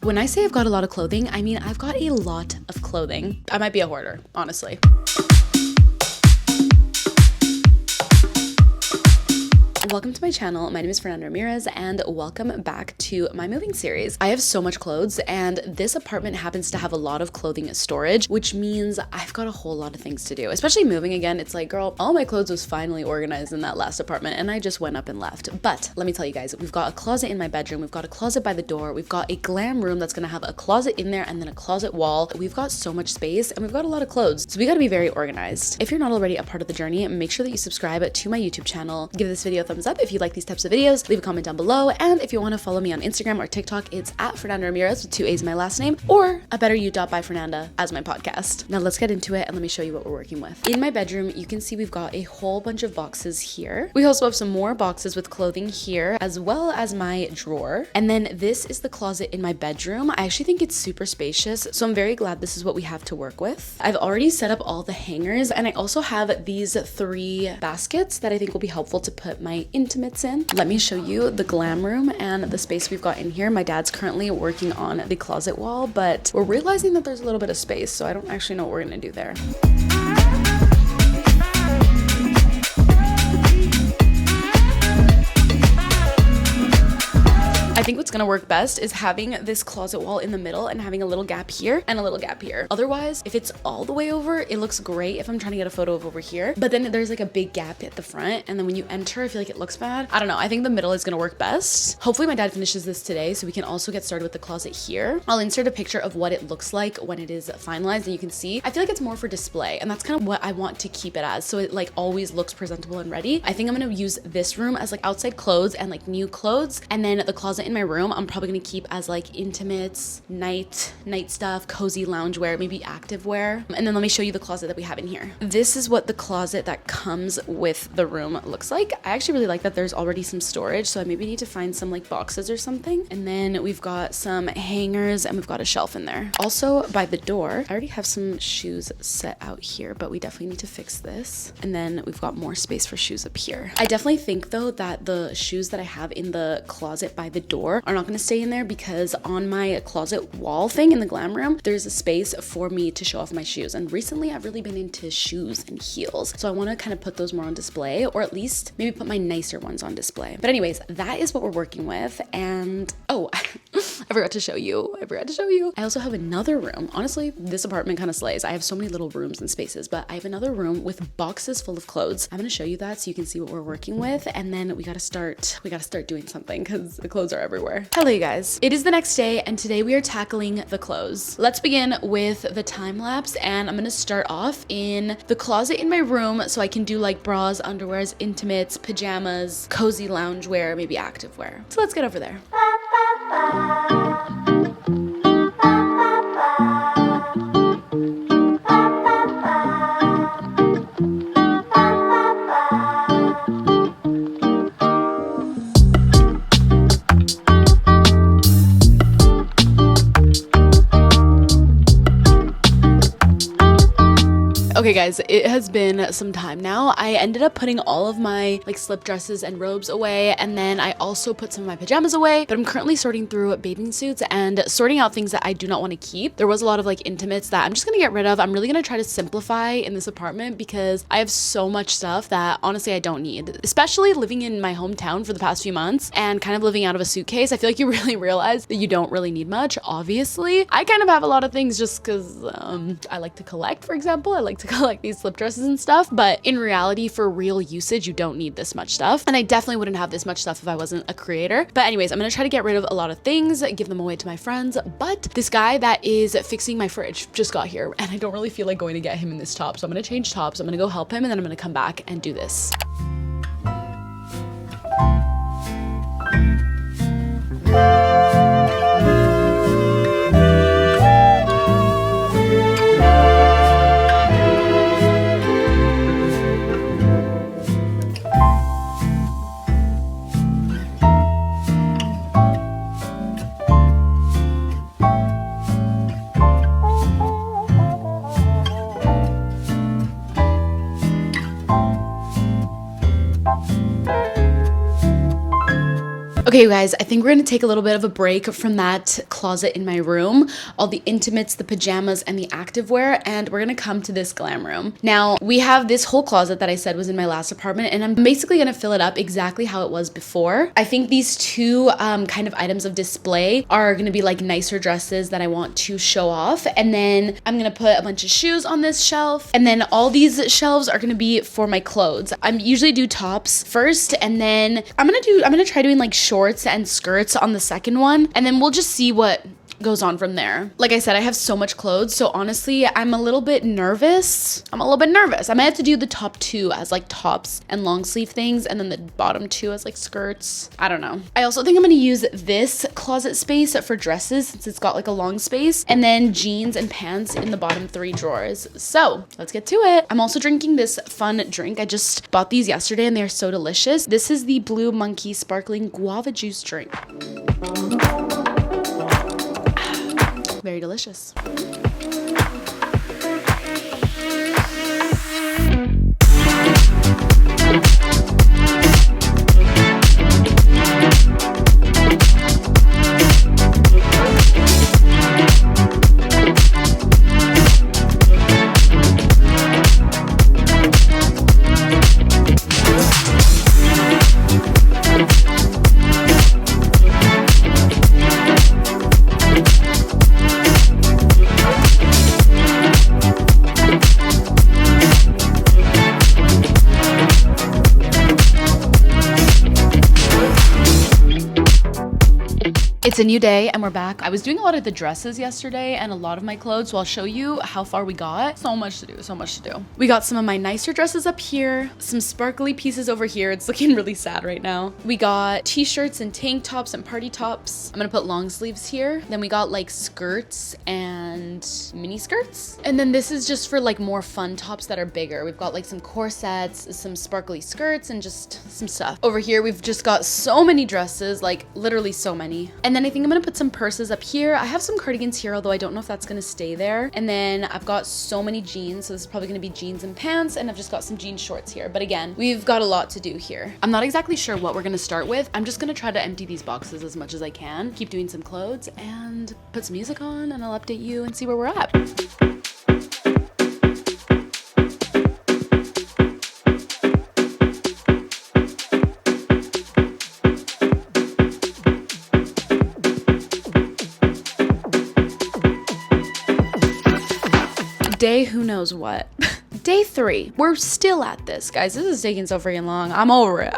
When I say I've got a lot of clothing, I mean I've got a lot of clothing. I might be a hoarder, honestly. Welcome to my channel. My name is Fernanda Ramirez and welcome back to my moving series. I have so much clothes and this apartment happens to have a lot of clothing storage, which means I've got a whole lot of things to do. Especially moving again, it's like, girl, all my clothes was finally organized in that last apartment and I just went up and left. But let me tell you guys, we've got a closet in my bedroom, we've got a closet by the door, we've got a glam room that's gonna have a closet in there and then a closet wall. We've got so much space and we've got a lot of clothes. So we gotta be very organized. If you're not already a part of the journey, make sure that you subscribe to my YouTube channel. Give this video a thumbs up if you like these types of videos, leave a comment down below, and if you want to follow me on Instagram or TikTok, it's at Fernanda Ramirez with 2 A's in my last name, or a better you by Fernanda as my podcast. Now let's get into it and let me show you what we're working with. In my bedroom, you can see we've got a whole bunch of boxes here. We also have some more boxes with clothing here, as well as my drawer. And then this is the closet in my bedroom. I actually think it's super spacious, so I'm very glad this is what we have to work with. I've already set up all the hangers, and I also have these 3 baskets that I think will be helpful to put my intimates in. Let me show you the glam room and the space we've got in here. My dad's currently working on the closet wall, but we're realizing that there's a little bit of space, so I don't actually know what we're gonna do there. I think what's gonna work best is having this closet wall in the middle and having a little gap here and a little gap here. Otherwise, if it's all the way over, it looks great if I'm trying to get a photo of over here, but then there's like a big gap at the front, and then when you enter, I feel like it looks bad. I don't know, I think the middle is gonna work best. Hopefully my dad finishes this today so we can also get started with the closet here. I'll insert a picture of what it looks like when it is finalized, and you can see, I feel like it's more for display, and that's kind of what I want to keep it as, so it like always looks presentable and ready. I think I'm gonna use this room as like outside clothes and like new clothes, and then the closet in my room I'm probably gonna keep as like intimates, night stuff, cozy loungewear, maybe activewear. And then let me show you the closet that we have in here. This is what the closet that comes with the room looks like. I actually really like that there's already some storage, so I maybe need to find some like boxes or something. And then we've got some hangers and we've got a shelf in there. Also by the door, I already have some shoes set out here, but we definitely need to fix this. And then we've got more space for shoes up here. I definitely think though that the shoes that I have in the closet by the door are not going to stay in there, because on my closet wall thing in the glam room, there's a space for me to show off my shoes. And recently I've really been into shoes and heels, so I want to kind of put those more on display, or at least maybe put my nicer ones on display. But anyways, that is what we're working with. And oh, I forgot to show you. I also have another room. Honestly, this apartment kind of slays. I have so many little rooms and spaces, but I have another room with boxes full of clothes. I'm going to show you that so you can see what we're working with, and then we got to start doing something because the clothes are everywhere. Hello you guys. It is the next day and today we are tackling the clothes. Let's begin with the time lapse, and I'm going to start off in the closet in my room so I can do like bras, underwears, intimates, pajamas, cozy loungewear, maybe activewear. So let's get over there. Okay guys, it has been some time now. I ended up putting all of my like slip dresses and robes away, and then I also put some of my pajamas away, but I'm currently sorting through bathing suits and sorting out things that I do not want to keep. There was a lot of like intimates that I'm just gonna get rid of. I'm really gonna try to simplify in this apartment because I have so much stuff that honestly I don't need, especially living in my hometown for the past few months and kind of living out of a suitcase. I feel like you really realize that you don't really need much. Obviously, I kind of have a lot of things just because I like to collect, for example. I like to collect these slip dresses and stuff, but in reality, for real usage, you don't need this much stuff. And I definitely wouldn't have this much stuff if I wasn't a creator. But anyways, I'm gonna try to get rid of a lot of things, give them away to my friends. But this guy that is fixing my fridge just got here and I don't really feel like going to get him in this top. So I'm gonna change tops, I'm gonna go help him, and then I'm gonna come back and do this. Okay, you guys, I think we're gonna take a little bit of a break from that closet in my room, all the intimates, the pajamas, and the activewear, and we're gonna come to this glam room. Now, we have this whole closet that I said was in my last apartment, and I'm basically gonna fill it up exactly how it was before. I think these two kind of items of display are gonna be like nicer dresses that I want to show off, and then I'm gonna put a bunch of shoes on this shelf, and then all these shelves are gonna be for my clothes. I usually do tops first, and then I'm gonna try doing like shorts and skirts on the second one, and then we'll just see what goes on from there. Like I said, I have so much clothes, so honestly, I'm a little bit nervous. I might have to do the top two as like tops and long sleeve things, and then the bottom two as like skirts. I don't know. I also think I'm gonna use this closet space for dresses since it's got like a long space, and then jeans and pants in the bottom 3 drawers. So let's get to it. I'm also drinking this fun drink. I just bought these yesterday and they're so delicious. This is the Blue Monkey Sparkling Guava Juice drink. Very delicious. It's a new day and we're back. I was doing a lot of the dresses yesterday and a lot of my clothes, so I'll show you how far we got. So much to do. We got some of my nicer dresses up here, some sparkly pieces over here. It's looking really sad right now. We got t-shirts and tank tops and party tops. I'm gonna put long sleeves here. Then we got like skirts and mini skirts. And then this is just for like more fun tops that are bigger. We've got like some corsets, some sparkly skirts, and just some stuff. Over here, we've just got so many dresses, like literally so many. And then I think I'm gonna put some purses up here. I have some cardigans here, although I don't know if that's gonna stay there. And then I've got so many jeans, so this is probably gonna be jeans and pants, and I've just got some jean shorts here. But again, we've got a lot to do here. I'm not exactly sure what we're gonna start with. I'm just gonna try to empty these boxes as much as I can, keep doing some clothes, and put some music on, and I'll update you and see where we're at. Day who knows what. Day 3. We're still at this, guys. This is taking so freaking long. I'm over it.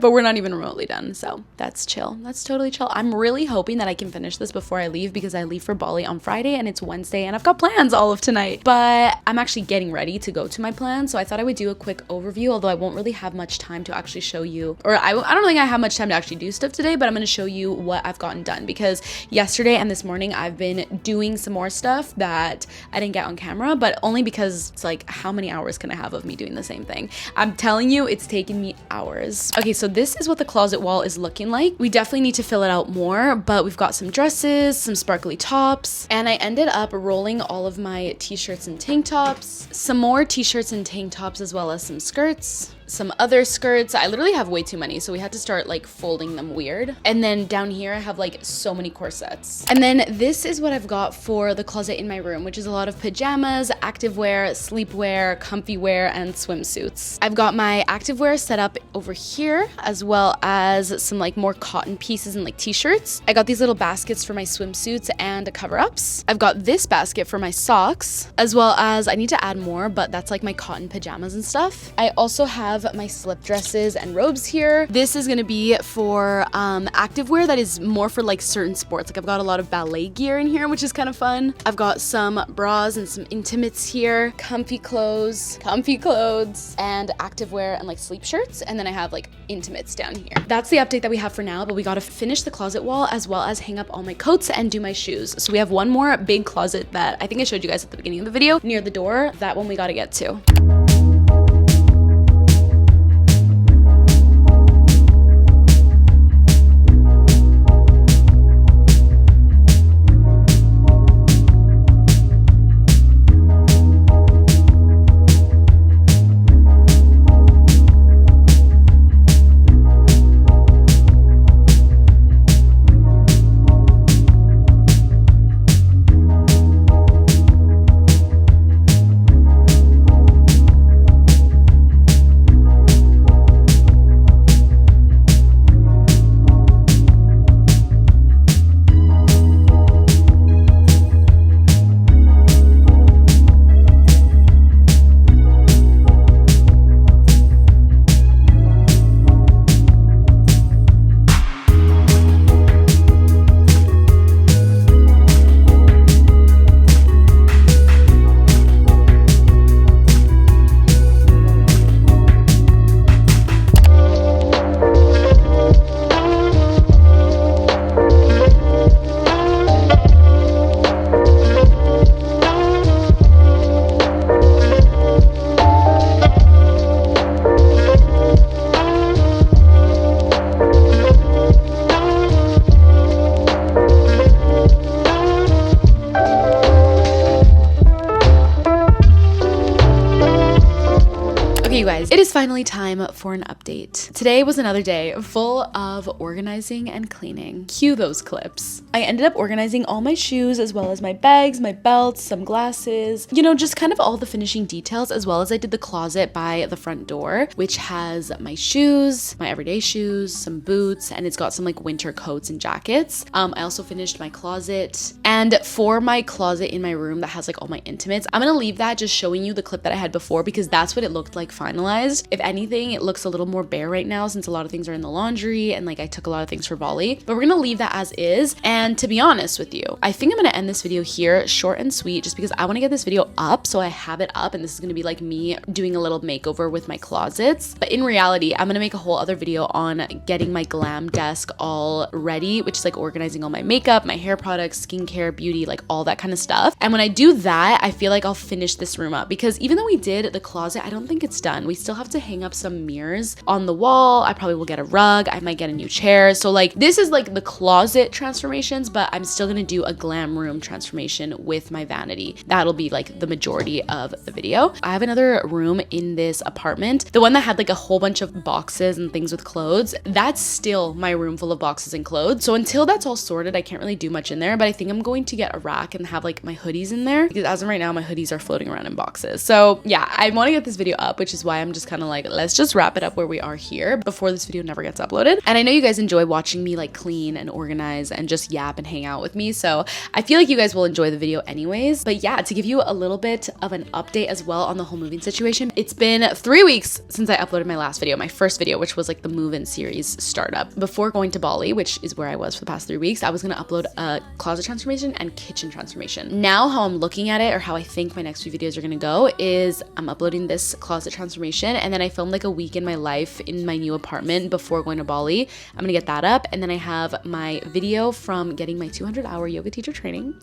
But we're not even remotely done, so that's chill. That's totally chill. I'm really hoping that I can finish this before I leave, because I leave for Bali on Friday and it's Wednesday and I've got plans all of tonight. But I'm actually getting ready to go to my plans, so I thought I would do a quick overview, although I won't really have much time to actually show you, or I don't think I have much time to actually do stuff today, but I'm going to show you what I've gotten done, because yesterday and this morning I've been doing some more stuff that I didn't get on camera, but only because it's like, how many hours can I have of me doing the same thing? I'm telling you, it's taken me hours. Okay, so this is what the closet wall is looking like. We definitely need to fill it out more, but we've got some dresses, some sparkly tops, and I ended up rolling all of my t-shirts and tank tops, some more t-shirts and tank tops, as well as some skirts, some other skirts. I literally have way too many, so we had to start like folding them weird. And then down here I have like so many corsets. And then this is what I've got for the closet in my room, which is a lot of pajamas, activewear, sleepwear, comfy wear, and swimsuits. I've got my activewear set up over here, as well as some like more cotton pieces and like t-shirts. I got these little baskets for my swimsuits and cover-ups. I've got this basket for my socks, as well as I need to add more, but that's like my cotton pajamas and stuff. I also have my slip dresses and robes here. This is gonna be for activewear that is more for like certain sports. Like I've got a lot of ballet gear in here, which is kind of fun. I've got some bras and some intimates here, comfy clothes, and activewear and like sleep shirts. And then I have like intimates down here. That's the update that we have for now, but we gotta finish the closet wall as well as hang up all my coats and do my shoes. So we have one more big closet that I think I showed you guys at the beginning of the video near the door. That one we gotta get to. It is finally time for an update. Today was another day full of organizing and cleaning. Cue those clips. I ended up organizing all my shoes as well as my bags, my belts, some glasses, you know, just kind of all the finishing details, as well as I did the closet by the front door, which has my shoes, my everyday shoes, some boots, and it's got some like winter coats and jackets. I also finished my closet, and for my closet in my room that has like all my intimates, I'm gonna leave that just showing you the clip that I had before because that's what it looked like finalized. If anything, it looks a little more bare right now since a lot of things are in the laundry and like I took a lot of things for Bali, but we're gonna leave that as is. And to be honest with you, I think I'm gonna end this video here, short and sweet, just because I want to get this video up so I have it up, and this is gonna be like me doing a little makeover with my closets. But in reality, I'm gonna make a whole other video on getting my glam desk all ready, which is like organizing all my makeup, my hair products, skincare, beauty, like all that kind of stuff. And when I do that, I feel like I'll finish this room up, because even though we did the closet, I don't think it's done. We still have to hang up some mirrors on the wall. I probably will get a rug. I might get a new chair. So like this is like the closet transformations, but I'm still gonna do a glam room transformation with my vanity. That'll be like the majority of the video. I have another room in this apartment, the one that had like a whole bunch of boxes and things with clothes. That's still my room full of boxes and clothes. So until that's all sorted, I can't really do much in there, but I think I'm going to get a rack and have like my hoodies in there, because as of right now, my hoodies are floating around in boxes. So yeah, I want to get this video up, which is why I'm just kind of like, let's just wrap it up where we are here before this video never gets uploaded. And I know you guys enjoy watching me like clean and organize and just yap and hang out with me, so I feel like you guys will enjoy the video anyways. But yeah, to give you a little bit of an update as well on the whole moving situation, it's been 3 weeks since I uploaded my last video, my first video, which was like the move-in series startup. Before going to Bali, which is where I was for the past 3 weeks, I was gonna upload a closet transformation and kitchen transformation. Now how I'm looking at it, or how I think my next few videos are gonna go, is I'm uploading this closet transformation, and then I filmed like a week in my life in my new apartment before going to Bali. I'm gonna get that up, and then I have my video from getting my 200-hour yoga teacher training.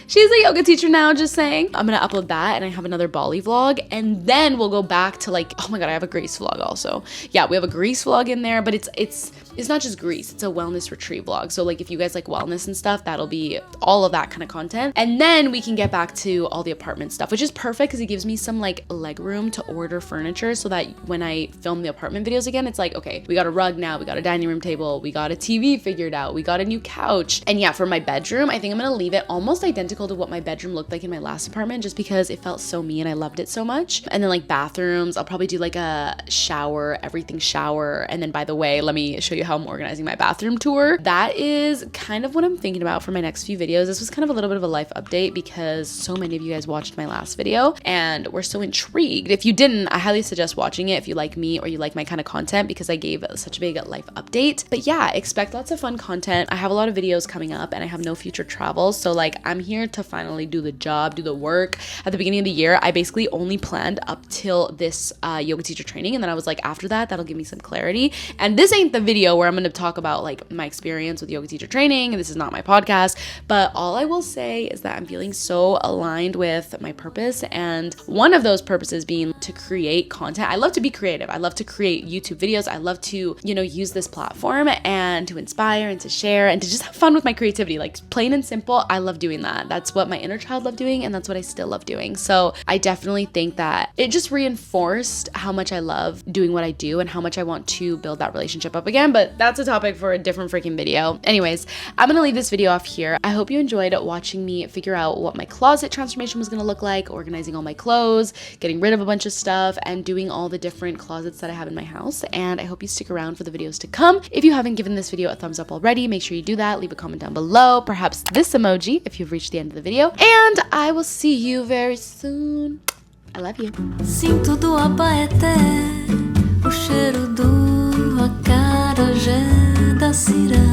She's a yoga teacher now, just saying. I'm gonna upload that, and I have another Bali vlog, and then we'll go back to like, oh my god, I have a Greece vlog also. Yeah, we have a Greece vlog in there, but it's not just Greece, it's a wellness retreat vlog. So like if you guys like wellness and stuff, that'll be all of that kind of content. And then we can get back to all the apartment stuff, which is perfect because it gives me some like leg room to order furniture, so that when I film the apartment videos again, it's like, okay, we got a rug now, we got a dining room table, we got a TV figured out, we got a new couch. And yeah, for my bedroom, I think I'm gonna leave it almost identical to what my bedroom looked like in my last apartment, just because it felt so me and I loved it so much. And then like bathrooms, I'll probably do like a shower, everything shower. And then by the way, let me show you how I'm organizing my bathroom tour. That is kind of what I'm thinking about for my next few videos. This was kind of a little bit of a life update because so many of you guys watched my last video and were so intrigued. If you didn't, I highly suggest watching it if you like me or you like my kind of content, because I gave such a big life update. But yeah, expect lots of fun content. I have a lot of videos coming up and I have no future travels. So like I'm here to finally do the job, do the work. At the beginning of the year, I basically only planned up till this yoga teacher training, and then I was like, after that, that'll give me some clarity. And this ain't the video where I'm going to talk about like my experience with yoga teacher training. This is not my podcast, but all I will say is that I'm feeling so aligned with my purpose, and one of those purposes being to create content. I love to be creative. I love to create YouTube videos. I love to, you know, use this platform and to inspire and to share and to just have fun with my creativity, like plain and simple. I love doing that. That's what my inner child loved doing, and that's what I still love doing. So I definitely think that it just reinforced how much I love doing what I do and how much I want to build that relationship up again. But that's a topic for a different freaking video. Anyways, I'm gonna leave this video off here. I hope you enjoyed watching me figure out what my closet transformation was gonna look like, organizing all my clothes, getting rid of a bunch of stuff, and doing all the different closets that I have in my house. And I hope you stick around for the videos to come. If you haven't given this video a thumbs up already, make sure you do that. Leave a comment down below, perhaps this emoji if you've reached the end of the video. And I will see you very soon. I love you. Sinto do Abaeté o cheiro do acarajé da ciranda.